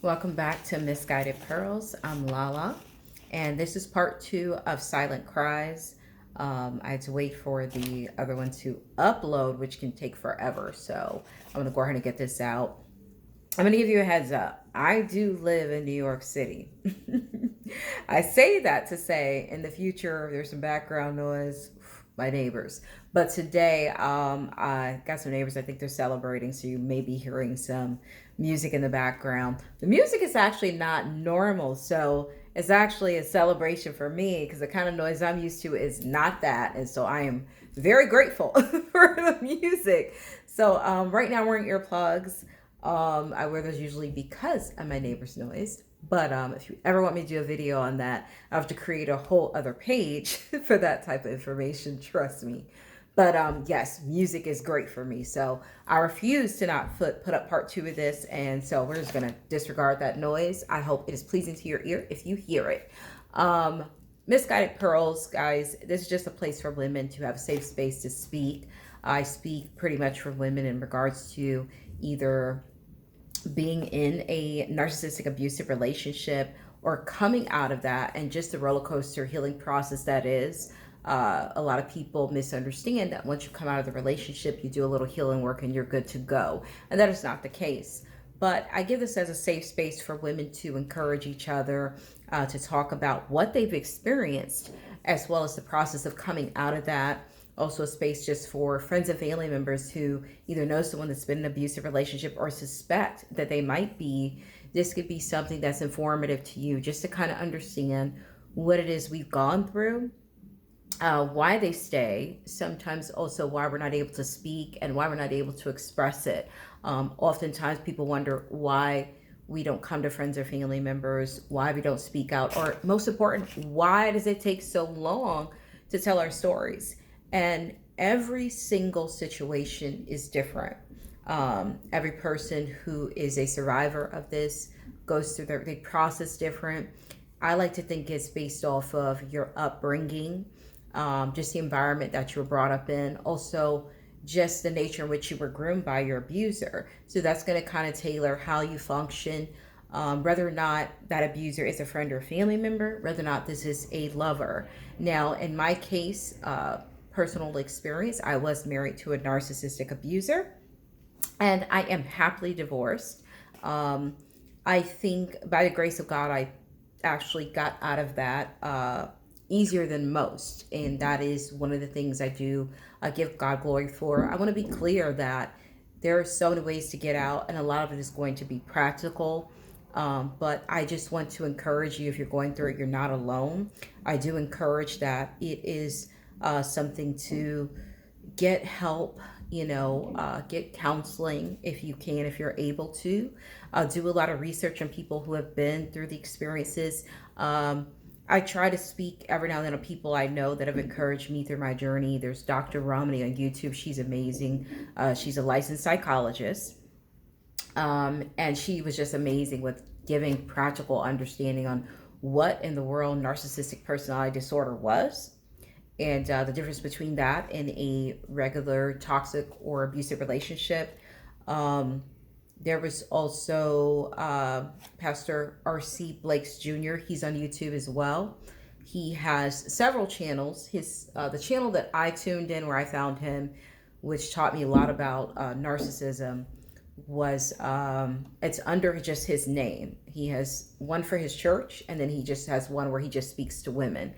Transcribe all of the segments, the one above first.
Welcome back to Misguided Pearls. I'm Lala, and this is part 2 of Silent Cries. I had to wait for the other one to upload, which can take forever, so I'm going to go ahead and get this out. I'm going to give you a heads up. I do live in New York City. I say that to say in the future, there's some background noise, my neighbors. But today, I got some neighbors. I think they're celebrating, so you may be hearing some music in the background. The music is actually not normal, so it's actually a celebration for me because the kind of noise I'm used to is not that, and so I am very grateful for the music. So right now, I'm wearing earplugs. I wear those usually because of my neighbor's noise. But if you ever want me to do a video on that, I have to create a whole other page for that type of information. Trust me. But yes, music is great for me. So I refuse to not put up part 2 of this. And so we're just going to disregard that noise. I hope it is pleasing to your ear if you hear it. Misguided Pearls, guys, this is just a place for women to have a safe space to speak. I speak pretty much for women in regards to either being in a narcissistic abusive relationship or coming out of that, and just the roller coaster healing process that is. A lot of people misunderstand that once you come out of the relationship, you do a little healing work and you're good to go. And that is not the case. But I give this as a safe space for women to encourage each other, to talk about what they've experienced, as well as the process of coming out of that. Also a space just for friends and family members who either know someone that's been in an abusive relationship or suspect that they might be. This could be something that's informative to you, just to kind of understand what it is we've gone through, why they stay, sometimes also why we're not able to speak and why we're not able to express it. Oftentimes people wonder why we don't come to friends or family members, why we don't speak out, or most important, why does it take so long to tell our stories? And every single situation is different. Every person who is a survivor of this goes through they process different. I like to think it's based off of your upbringing, just the environment that you were brought up in. Also, just the nature in which you were groomed by your abuser. So that's going to kind of tailor how you function, whether or not that abuser is a friend or a family member, whether or not this is a lover. Now, in my case, personal experience, I was married to a narcissistic abuser, and I am happily divorced. I think by the grace of God, I actually got out of that easier than most, and that is one of the things I do give God glory for. I want to be clear that there are so many ways to get out, and a lot of it is going to be practical. But I just want to encourage you, if you're going through it, you're not alone. I do encourage that it is something to get help, get counseling if you can, if you're able to. Do a lot of research on people who have been through the experiences. I try to speak every now and then on people I know that have encouraged me through my journey. There's Dr. Romney on YouTube. She's amazing. She's a licensed psychologist. And she was just amazing with giving practical understanding on what in the world narcissistic personality disorder was, and the difference between that and a regular toxic or abusive relationship. There was also Pastor R.C. Blakes Jr. He's on YouTube as well. He has several channels. The channel that I tuned in, where I found him, which taught me a lot about narcissism, was it's under just his name. He has one for his church, and then he just has one where he just speaks to women.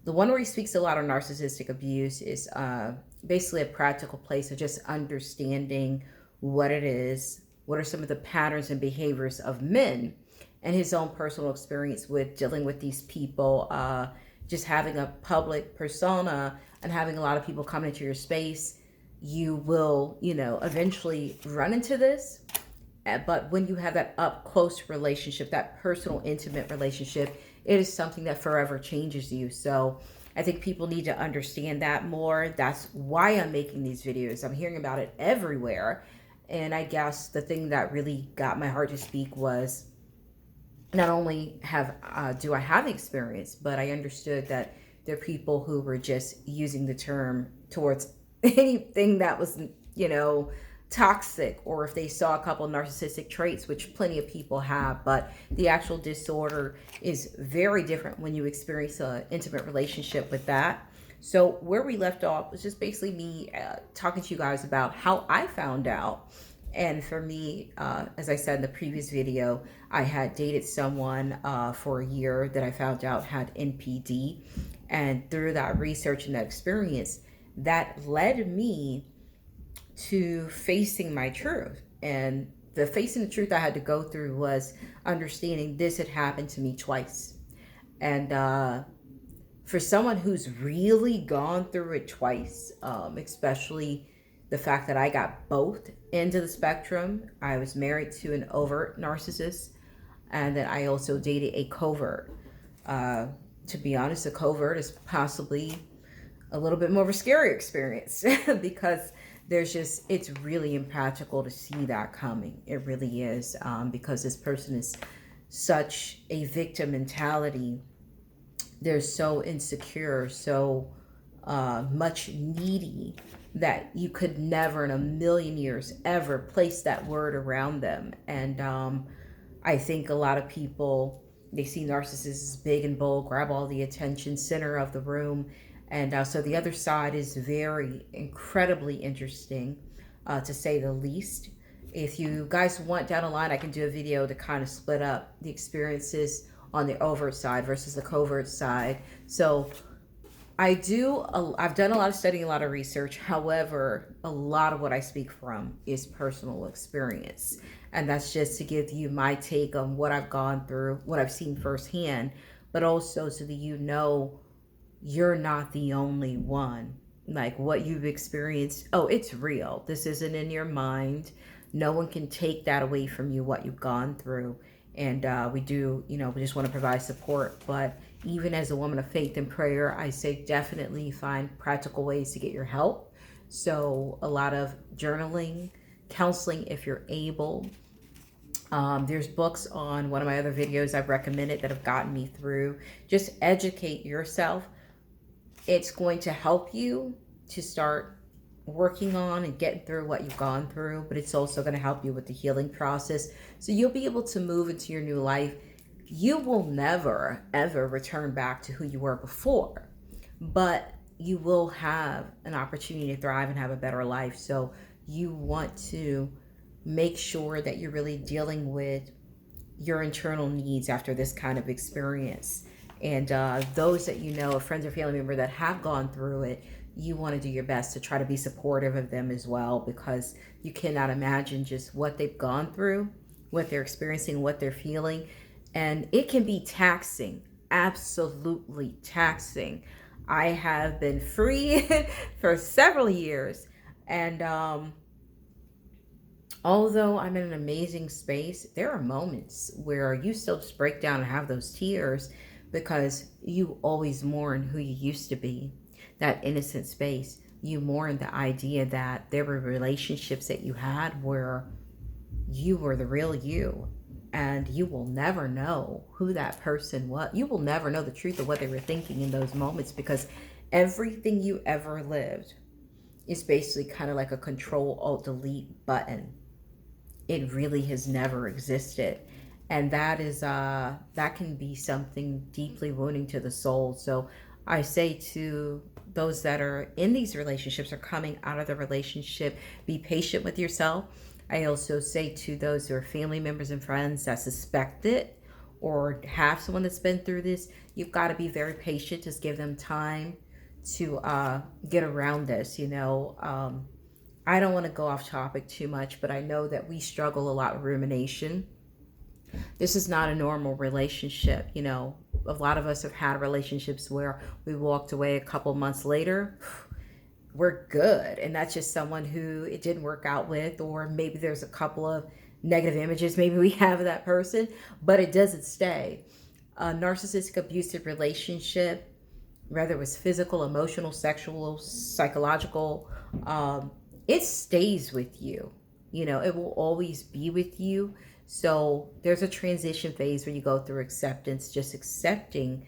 The one where he speaks a lot on narcissistic abuse is basically a practical place of just understanding what it is, what are some of the patterns and behaviors of men, and his own personal experience with dealing with these people, just having a public persona and having a lot of people come into your space. You will, eventually run into this. But when you have that up close relationship, that personal, intimate relationship, it is something that forever changes you. So I think people need to understand that more. That's why I'm making these videos. I'm hearing about it everywhere. And I guess the thing that really got my heart to speak was not only do I have experience, but I understood that there are people who were just using the term towards anything that was, toxic, or if they saw a couple of narcissistic traits, which plenty of people have. But the actual disorder is very different when you experience an intimate relationship with that. So where we left off was just basically me talking to you guys about how I found out. And for me, as I said in the previous video, I had dated someone for a year that I found out had NPD. And through that research and that experience, that led me to facing my truth. And the facing the truth I had to go through was understanding this had happened to me twice. And for someone who's really gone through it twice, especially the fact that I got both ends of the spectrum. I was married to an overt narcissist, and then I also dated a covert. To be honest, a covert is possibly a little bit more of a scary experience because it's really impractical to see that coming. It really is, because this person is such a victim mentality. They're so insecure, so much needy, that you could never in a million years ever place that word around them. And I think a lot of people, they see narcissists as big and bold, grab all the attention, center of the room. And so the other side is very incredibly interesting, to say the least. If you guys want down the line, I can do a video to kind of split up the experiences on the overt side versus the covert side. So I've done a lot of studying, a lot of research. However, a lot of what I speak from is personal experience. And that's just to give you my take on what I've gone through, what I've seen firsthand, but also so that you know you're not the only one. Like what you've experienced, oh, it's real. This isn't in your mind. No one can take that away from you, what you've gone through. And we just want to provide support. But even as a woman of faith and prayer, I say definitely find practical ways to get your help. So a lot of journaling, counseling if you're able. There's books on one of my other videos I've recommended that have gotten me through. Just educate yourself. It's going to help you to start working on and getting through what you've gone through, but it's also going to help you with the healing process. So you'll be able to move into your new life. You will never, ever return back to who you were before, but you will have an opportunity to thrive and have a better life. So you want to make sure that you're really dealing with your internal needs after this kind of experience. And those that you know, a friends or family member that have gone through it, you want to do your best to try to be supportive of them as well, because you cannot imagine just what they've gone through, what they're experiencing, what they're feeling. And it can be taxing, absolutely taxing. I have been free for several years. And although I'm in an amazing space, there are moments where you still just break down and have those tears, because you always mourn who you used to be, that innocent space. You mourn the idea that there were relationships that you had where you were the real you, and you will never know who that person was. You will never know the truth of what they were thinking in those moments, because everything you ever lived is basically kind of like a Control-Alt-Delete button. It really has never existed. And that can be something deeply wounding to the soul. So I say to those that are in these relationships or coming out of the relationship, be patient with yourself. I also say to those who are family members and friends that suspect it or have someone that's been through this, you've got to be very patient. Just give them time to get around this. I don't want to go off topic too much, but I know that we struggle a lot with rumination. This is not a normal relationship. A lot of us have had relationships where we walked away a couple months later, we're good. And that's just someone who it didn't work out with, or maybe there's a couple of negative images maybe we have of that person, but it doesn't stay. A narcissistic abusive relationship, whether it was physical, emotional, sexual, psychological, it stays with you. It will always be with you. So there's a transition phase where you go through acceptance, just accepting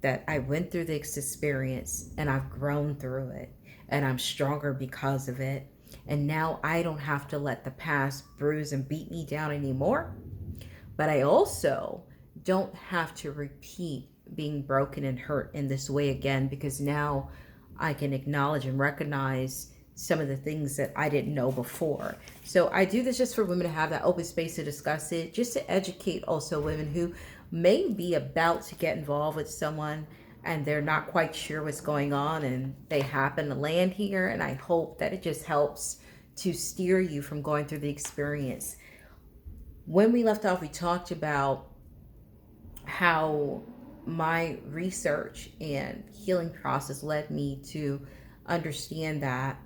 that I went through this experience and I've grown through it and I'm stronger because of it. And now I don't have to let the past bruise and beat me down anymore. But I also don't have to repeat being broken and hurt in this way again, because now I can acknowledge and recognize some of the things that I didn't know before. So I do this just for women to have that open space to discuss it, just to educate also women who may be about to get involved with someone and they're not quite sure what's going on and they happen to land here. And I hope that it just helps to steer you from going through the experience. When we left off, we talked about how my research and healing process led me to understand that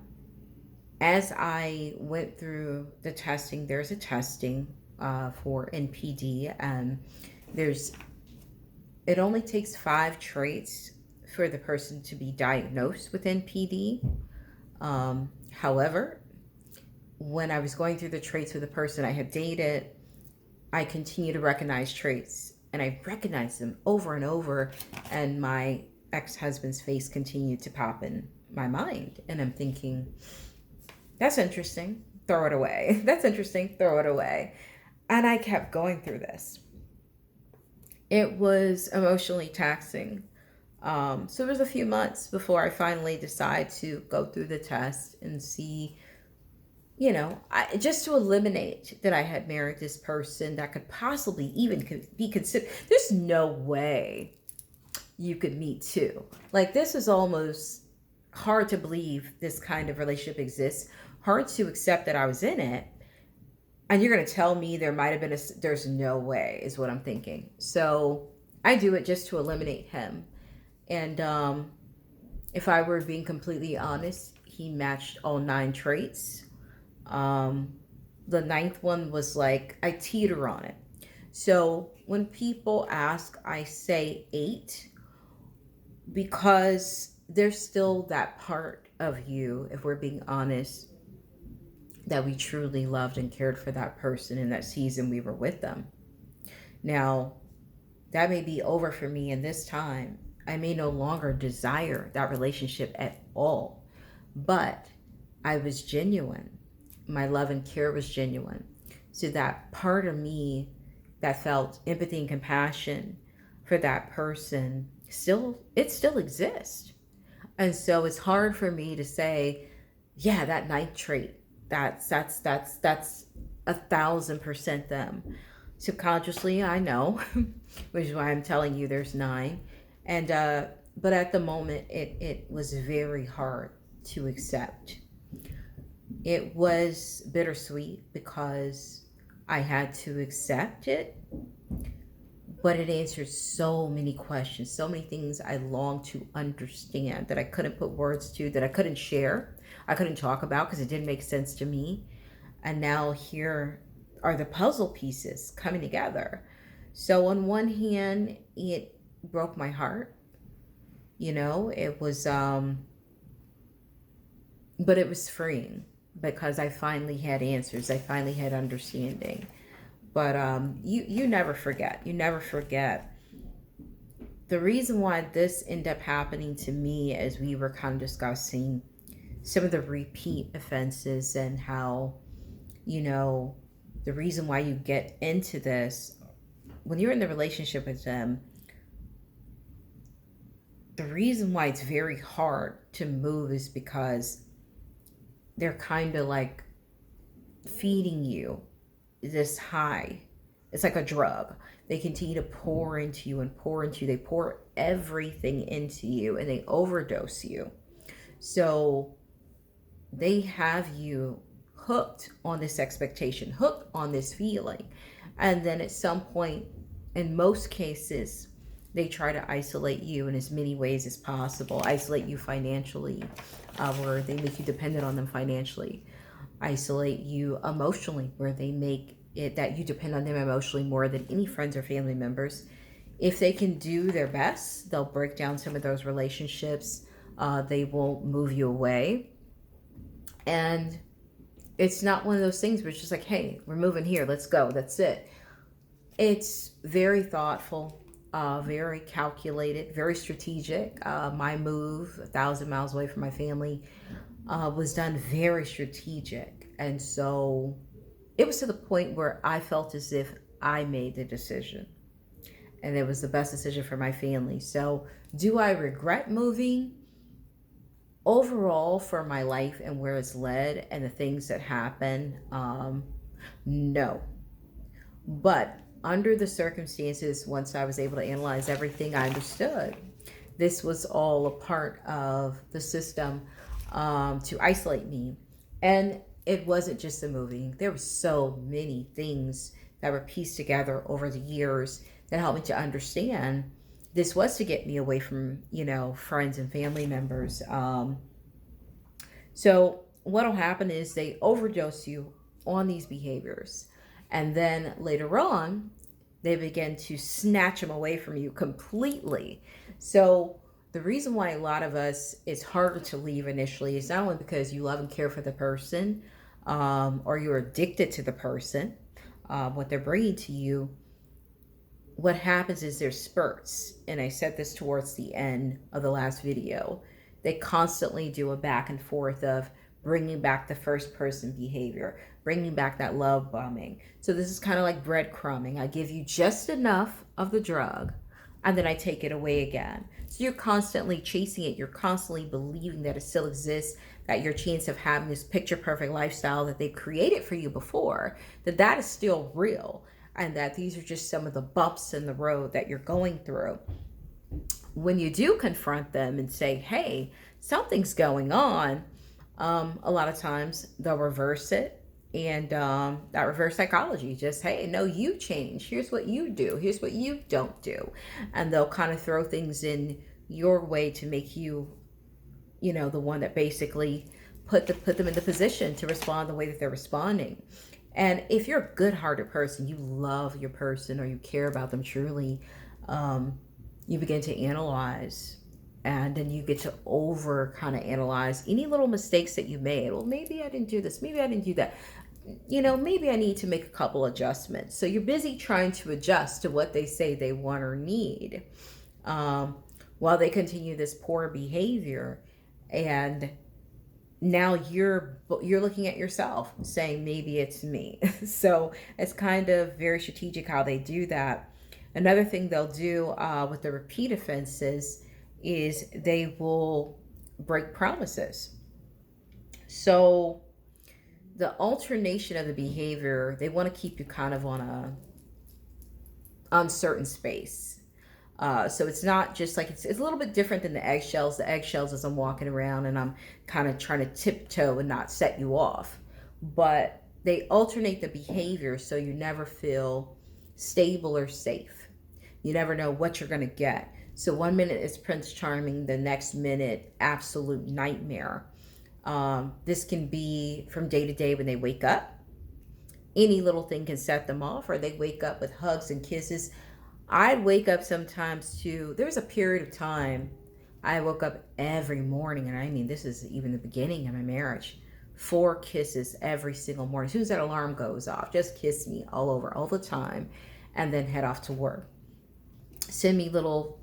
as I went through the testing, there's a testing for NPD, and it only takes 5 traits for the person to be diagnosed with NPD. However, when I was going through the traits with the person I had dated, I continue to recognize traits, and I recognized them over and over, and my ex-husband's face continued to pop in my mind, and I'm thinking, that's interesting, throw it away. That's interesting, throw it away. And I kept going through this. It was emotionally taxing. So it was a few months before I finally decided to go through the test and see, just to eliminate that I had married this person that could possibly even be considered. There's no way you could meet two. Like, this is almost hard to believe this kind of relationship exists. Hard to accept that I was in it. And you're going to tell me there might have been there's no way, is what I'm thinking. So I do it just to eliminate him. And if I were being completely honest, he matched all 9 traits. The 9th one was like, I teeter on it. So when people ask, I say 8, because there's still that part of you, if we're being honest, that we truly loved and cared for that person in that season we were with them. Now, that may be over for me in this time. I may no longer desire that relationship at all, but I was genuine. My love and care was genuine. So that part of me that felt empathy and compassion for that person still exists. And so it's hard for me to say, yeah, that 9th trait, that's 1,000% them. Subconsciously, I know, which is why I'm telling you there's 9. And but at the moment, it was very hard to accept. It was bittersweet because I had to accept it, but it answered so many questions, so many things I longed to understand that I couldn't put words to, that I couldn't share, I couldn't talk about because it didn't make sense to me. And now here are the puzzle pieces coming together. So on one hand, it broke my heart. It was, but it was freeing because I finally had answers. I finally had understanding. But you never forget. You never forget. The reason why this ended up happening to me, as we were kind of discussing some of the repeat offenses and how, the reason why you get into this, when you're in the relationship with them, the reason why it's very hard to move is because they're kind of like feeding you this high. It's like a drug. They continue to pour into you and pour into you. They pour everything into you and they overdose you. So they have you hooked on this expectation, hooked on this feeling. And then at some point, in most cases, they try to isolate you in as many ways as possible. Isolate you financially, where they make you dependent on them financially. Isolate you emotionally, where they make it that you depend on them emotionally more than any friends or family members. If they can do their best, they'll break down some of those relationships. They will move you away. And it's not one of those things where it's just like, hey, we're moving here, let's go, that's it. It's very thoughtful, very calculated, very strategic. My move 1,000 miles away from my family was done very strategic. And so it was to the point where I felt as if I made the decision and it was the best decision for my family. So do I regret moving? Overall, for my life and where it's led and the things that happen, no. But under the circumstances, once I was able to analyze everything, I understood this was all a part of the system to isolate me. And it wasn't just the moving. There were so many things that were pieced together over the years that helped me to understand this was to get me away from, friends and family members. So what'll happen is they overdose you on these behaviors. And then later on, they begin to snatch them away from you completely. So the reason why a lot of us it's harder to leave initially is not only because you love and care for the person, or you're addicted to the person, what they're bringing to you. What happens is there's spurts, and I said this towards the end of the last video. They constantly do a back and forth of bringing back the first person behavior, bringing back that love bombing. So this is kind of like breadcrumbing. I give you just enough of the drug, and then I take it away again. So you're constantly chasing it. You're constantly believing that it still exists, that your chance of having this picture perfect lifestyle that they created for you before, that is still real, and that these are just some of the bumps in the road that you're going through. When you do confront them and say, hey, something's going on, a lot of times they'll reverse it. And that reverse psychology, just, hey, no, you change. Here's what you do. Here's what you don't do. And they'll kind of throw things in your way to make you, the one that basically put them in the position to respond the way that they're responding. And if you're a good-hearted person, you love your person or you care about them truly, you begin to analyze, and then you get to over analyze any little mistakes that you made. Well, maybe I didn't do this. Maybe I didn't do that. Maybe I need to make a couple adjustments. So you're busy trying to adjust to what they say they want or need, while they continue this poor behavior. And now you're looking at yourself saying, maybe it's me. So it's kind of very strategic how they do that. Another thing they'll do with the repeat offenses is they will break promises. So the alternation of the behavior, they want to keep you kind of on a uncertain space. So it's not just like, it's a little bit different than the eggshells. The eggshells is I'm walking around and I'm kind of trying to tiptoe and not set you off. But they alternate the behavior so you never feel stable or safe. You never know what you're going to get. So 1 minute is Prince Charming, the next minute, absolute nightmare. This can be from day to day when they wake up. Any little thing can set them off, or they wake up with hugs and kisses. I'd wake up sometimes there was a period of time I woke up every morning, and I mean, this is even the beginning of my marriage, 4 kisses every single morning. As soon as that alarm goes off, just kiss me all over, all the time, and then head off to work. Send me little,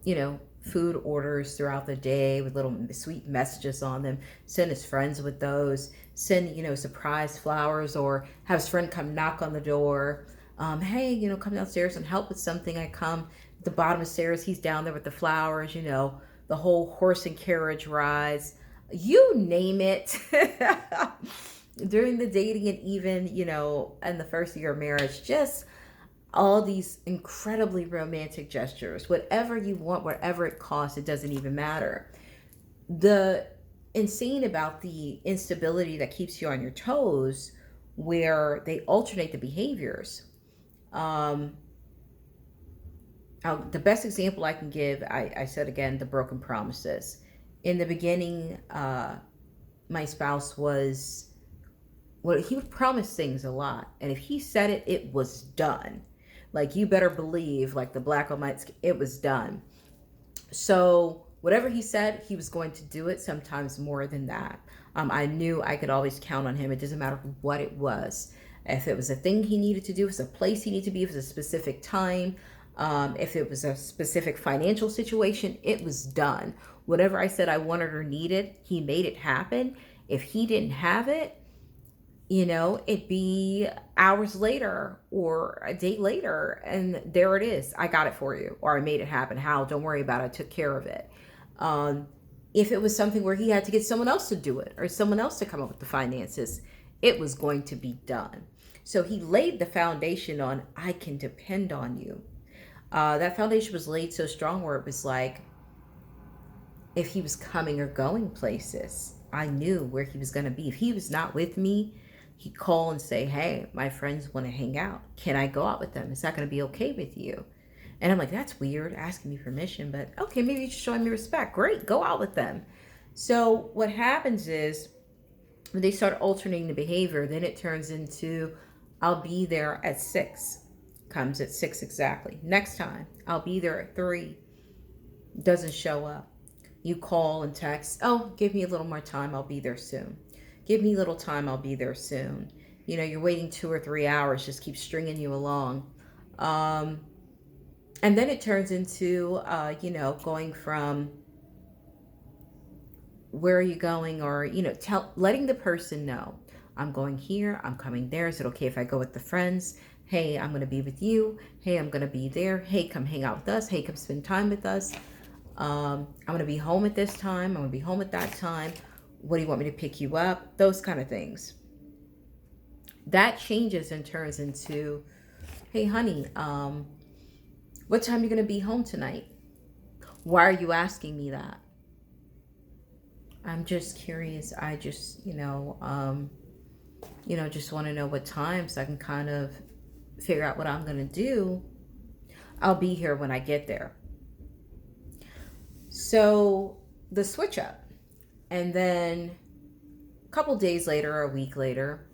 food orders throughout the day with little sweet messages on them. Send his friends with those. Send, surprise flowers, or have his friend come knock on the door. Hey, come downstairs and help with something. I come at the bottom of the stairs. He's down there with the flowers, the whole horse and carriage rides. You name it. During the dating and even, in the first year of marriage, just all these incredibly romantic gestures. Whatever you want, whatever it costs, it doesn't even matter. The insane about the instability that keeps you on your toes, where they alternate the behaviors. The best example I can give, I said again, the broken promises. In the beginning, my spouse he would promise things a lot. And if he said it, it was done. Like, you better believe, like the black on white, it was done. So whatever he said, he was going to do it, sometimes more than that. I knew I could always count on him. It doesn't matter what it was. If it was a thing he needed to do, if it was a place he needed to be, if it was a specific time, if it was a specific financial situation, it was done. Whatever I said I wanted or needed, he made it happen. If he didn't have it, you know, it'd be hours later or a day later, and there it is. I got it for you, or I made it happen. How? Don't worry about it. I took care of it. If it was something where he had to get someone else to do it or someone else to come up with the finances, it was going to be done. So he laid the foundation on, I can depend on you. That foundation was laid so strong where it was like, if he was coming or going places, I knew where he was going to be. If he was not with me, he'd call and say, hey, my friends want to hang out. Can I go out with them? Is that going to be okay with you? And I'm like, that's weird, asking me permission, but okay, maybe you're showing me respect. Great, go out with them. So what happens is when they start alternating the behavior, then it turns into, I'll be there at 6. Comes at 6 exactly. Next time, I'll be there at 3. Doesn't show up. You call and text, oh, give me a little more time, I'll be there soon. Give me a little time, I'll be there soon. You know, you're waiting 2 or 3 hours, just keep stringing you along. And then it turns into, you know, going from, where are you going? Or, you know, letting the person know, I'm going here, I'm coming there. Is it okay if I go with the friends? Hey, I'm going to be with you. Hey, I'm going to be there. Hey, come hang out with us. Hey, come spend time with us. I'm going to be home at this time. I'm going to be home at that time. What do you want me to pick you up? Those kind of things. That changes and turns into, hey, honey, what time are you going to be home tonight? Why are you asking me that? I'm just curious. I just, just want to know what time so I can kind of figure out what I'm going to do. I'll be here when I get there. So the switch up. And then a couple days later, or a week later,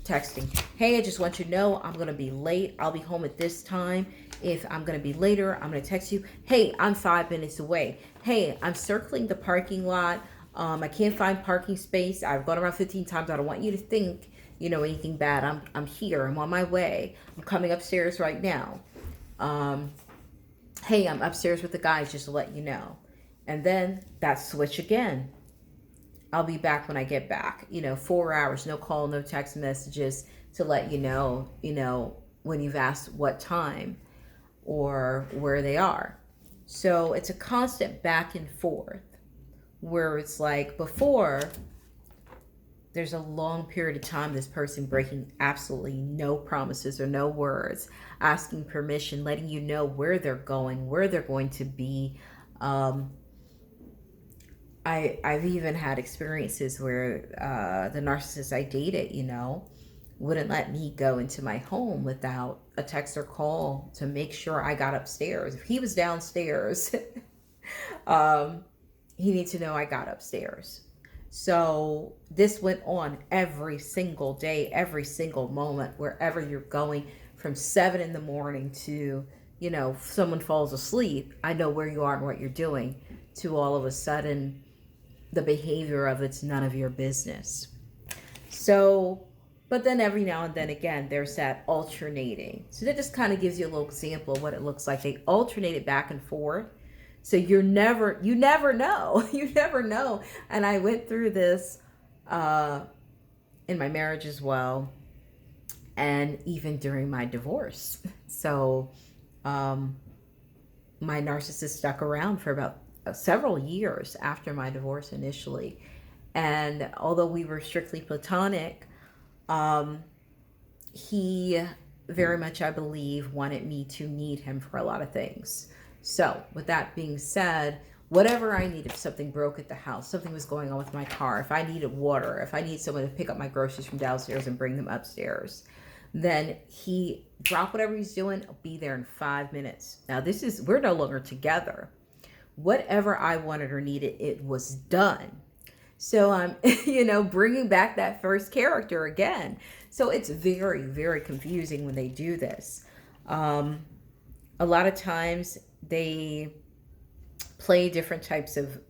texting, hey, I just want you to know I'm going to be late. I'll be home at this time. If I'm going to be later, I'm going to text you, hey, I'm 5 minutes away. Hey, I'm circling the parking lot. I can't find parking space. I've gone around 15 times. I don't want you to think, anything bad. I'm here. I'm on my way. I'm coming upstairs right now. Hey, I'm upstairs with the guys, just to let you know. And then that switch again. I'll be back when I get back. 4 hours, no call, no text messages to let you know, when you've asked what time or where they are. So it's a constant back and forth where it's like before, there's a long period of time, this person breaking absolutely no promises or no words, asking permission, letting you know where they're going, where they're going to be. I've even had experiences where the narcissist I dated, wouldn't let me go into my home without a text or call to make sure I got upstairs. If he was downstairs, he needs to know I got upstairs. So this went on every single day, every single moment, wherever you're going, from 7 in the morning to, if someone falls asleep, I know where you are and what you're doing, to all of a sudden the behavior of it's none of your business. So, but then every now and then again, there's that alternating. So that just kind of gives you a little example of what it looks like. They alternate it back and forth. So you never know. You never know. And I went through this in my marriage as well, and even during my divorce. So my narcissist stuck around for about several years after my divorce initially. And although we were strictly platonic, he very much, I believe, wanted me to need him for a lot of things. So with that being said, whatever I needed, if something broke at the house, something was going on with my car, if I needed water, if I need someone to pick up my groceries from downstairs and bring them upstairs, then he dropped whatever he's doing, I'll be there in 5 minutes. Now we're no longer together. Whatever I wanted or needed, it was done. So I'm, bringing back that first character again. So it's very, very confusing when they do this. A lot of times they play different types of,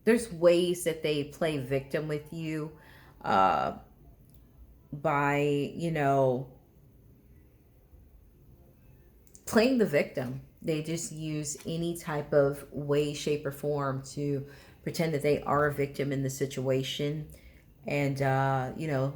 there's ways that they play victim with you by, playing the victim. They just use any type of way, shape, or form to pretend that they are a victim in the situation. And,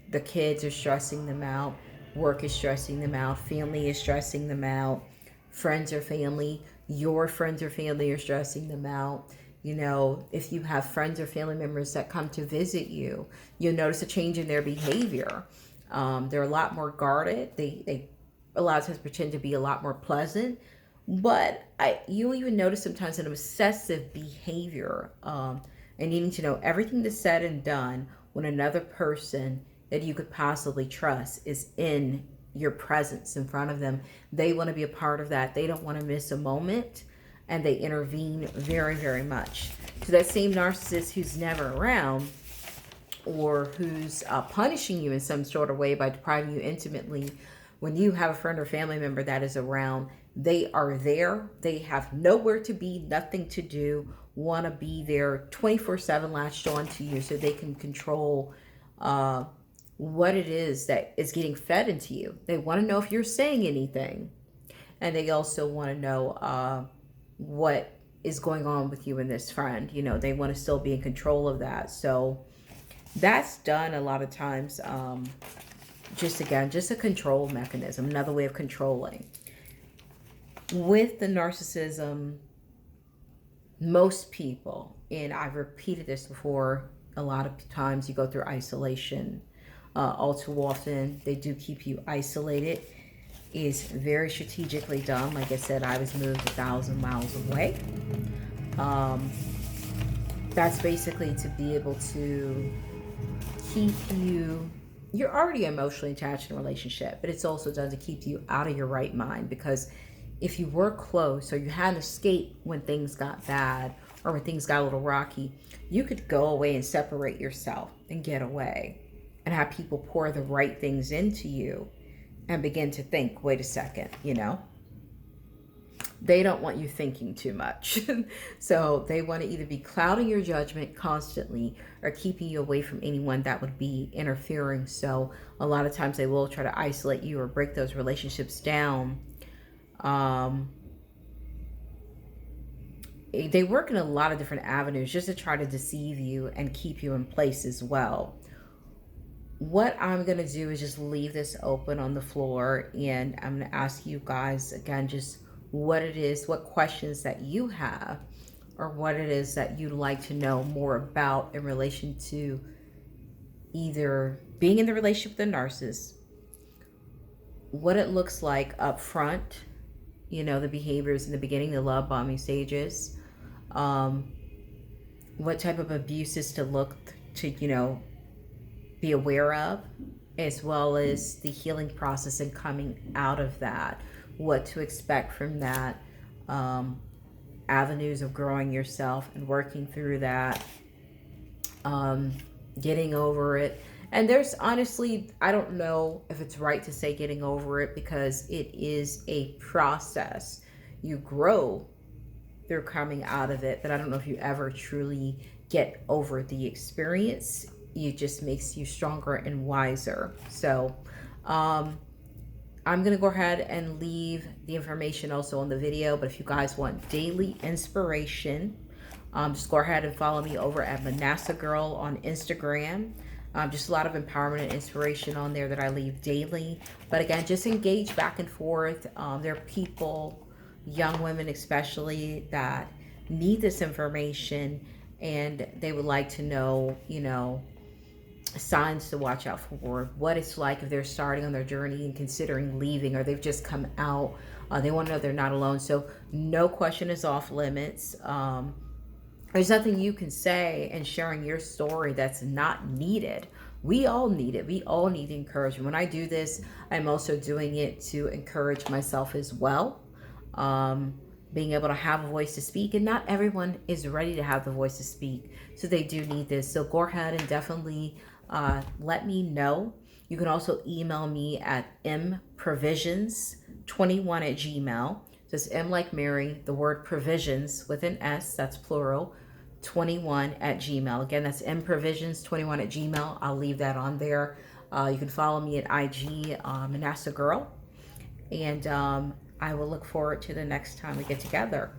the kids are stressing them out. Work is stressing them out. Family is stressing them out. Friends or family, your friends or family are stressing them out. If you have friends or family members that come to visit you, you'll notice a change in their behavior. They're a lot more guarded. They a lot of times pretend to be a lot more pleasant. But you even notice sometimes an obsessive behavior, and needing to know everything that's said and done when another person that you could possibly trust is in your presence in front of them. They want to be a part of that. They don't want to miss a moment, and they intervene very, very much. So that same narcissist who's never around, or who's punishing you in some sort of way by depriving you intimately, when you have a friend or family member that is around, they are there. They have nowhere to be, nothing to do, want to be there 24/7, latched on to you so they can control what it is that is getting fed into you. They want to know if you're saying anything. And they also want to know what is going on with you and this friend. They want to still be in control of that. So that's done a lot of times, just a control mechanism, another way of controlling. With the narcissism, most people, and I've repeated this before, a lot of times you go through isolation. All too often, they do keep you isolated. Is very strategically done. Like I said, I was moved 1,000 miles away. That's basically to be able to keep you, you're already emotionally attached in a relationship, but it's also done to keep you out of your right mind, because if you were close or you had an escape when things got bad or when things got a little rocky, you could go away and separate yourself and get away and have people pour the right things into you and begin to think, wait a second, they don't want you thinking too much. So they want to either be clouding your judgment constantly or keeping you away from anyone that would be interfering. So a lot of times they will try to isolate you or break those relationships down. They work in a lot of different avenues just to try to deceive you and keep you in place as well. What I'm going to do is just leave this open on the floor, and I'm going to ask you guys again just what it is, what questions that you have, or what it is that you'd like to know more about in relation to either being in the relationship with a narcissist, what it looks like up front, the behaviors in the beginning, the love bombing stages, what type of abuses to look to, be aware of, as well as the healing process and coming out of that, what to expect from that, avenues of growing yourself and working through that, getting over it. And there's honestly, I don't know if it's right to say getting over it, because it is a process. You grow through coming out of it, but I don't know if you ever truly get over the experience. It just makes you stronger and wiser. So I'm going to go ahead and leave the information also on the video. But if you guys want daily inspiration, just go ahead and follow me over at manassehgirl on Instagram. Just a lot of empowerment and inspiration on there that I leave daily. But again, just engage back and forth. There are people, young women especially, that need this information, and they would like to know, signs to watch out for, what it's like if they're starting on their journey and considering leaving, or they've just come out. They want to know they're not alone. So no question is off limits. There's nothing you can say in sharing your story that's not needed. We all need it. We all need encouragement. When I do this, I'm also doing it to encourage myself as well. Being able to have a voice to speak, and not everyone is ready to have the voice to speak, so they do need this. So go ahead and definitely let me know. You can also email me at mprovisions21@gmail. Just M like Mary, the word provisions with an S, that's plural, 21@gmail. Again, that's mprovisions21@gmail. I'll leave that on there. You can follow me at IG, manassehgirl, and I will look forward to the next time we get together.